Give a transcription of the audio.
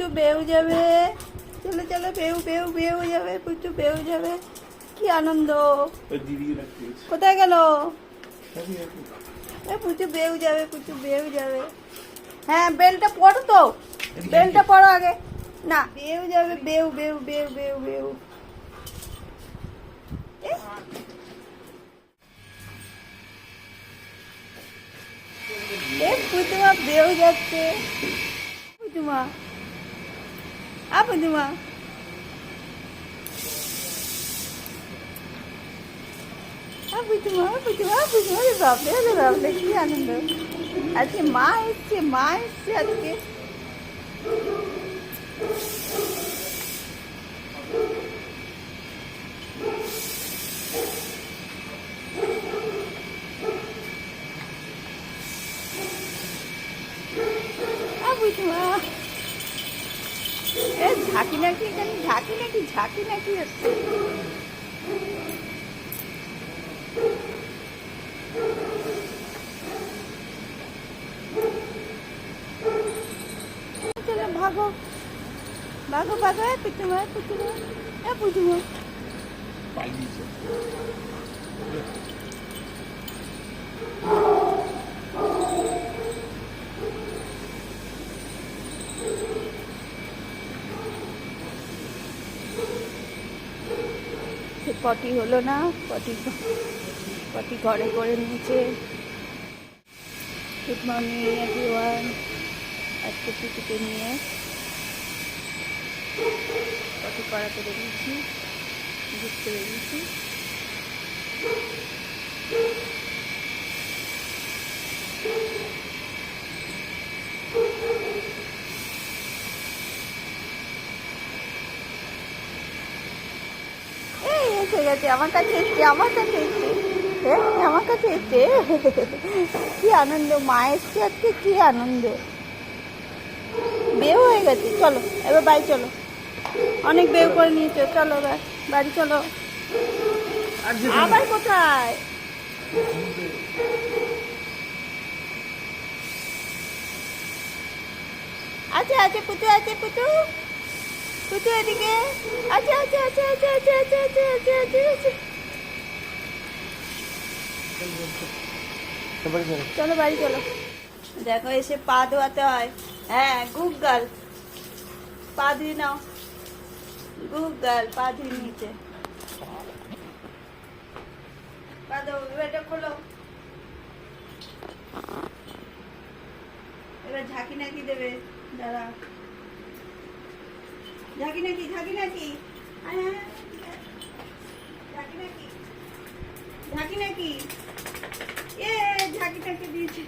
পুচু বেউ যাবে, চলো চলো বেউ বেউ বেউ যাবে, পুচু বেউ যাবে, কি আনন্দ। কোথায় গেল? পুচু বেউ যাবে, পুচু বেউ যাবে। হ্যাঁ বেলটা পড়ো তো, বেলটা পড়ো আগে। না বেউ যাবে, বেউ বেউ বেউ বেউ বেউ। পুতুমা বেউ যাচ্ছে, পুতুমা পুতুমা। পুতুমা পুতুমা পুতুমা, বাপরে বাপরে কি আনন্দ। আজকে মা এসছে, মা এসছে আজকে। পুতুমা এ ঝাঁকি নাকি, এখানে ঝাঁকি নাকি, ঝাঁকি নাকি হচ্ছে। চলো ভাগো ভাগো ভাগো, পুতুমা পুতুমা পুতুমা। পটি হলো না, পটি ঘরে করে নিয়েছে। Good morning everyone. আজকে পিকুকে নিয়ে পটি করাতে বেরিয়েছি, ঘুরতে বেরিয়েছি। এসে গেছে আমার কাছে, এসছে আমার কাছে, এসছে আমার কাছে, এসছে। কি আনন্দ, মা এসছে আজকে, কি আনন্দ। বেউ হয়ে গেছে, চলো এবার বাড়ি চলো। অনেক বেউ করে নিয়েছো, চলো এবার বাড়ি চলো। আবার কোথায়? আচ্ছা আচ্ছা পুতু, আছে পুতু, পুতু এদিকে। আচ্ছা আচ্ছা আচ্ছা আচ্ছা আচ্ছা আচ্ছা আচ্ছা আচ্ছা আচ্ছা। চলো বাড়ি চলো। দেখো এসে পা ধোয়াতে হয়। হ্যাঁ গুগল, পা ধুয়ে নাও। গুগল পা ধুয়ে নিচে পা ধো। এটা খোলো, এবার ঝাঁকি নাকি দেবে। দাঁড়া, ঝাঁকি নাকি, ঝাঁকি নাকি, ঝাঁকি নাকি, ঝাঁকি নাকি। এ ঝাঁকি নাকি দিয়েছে।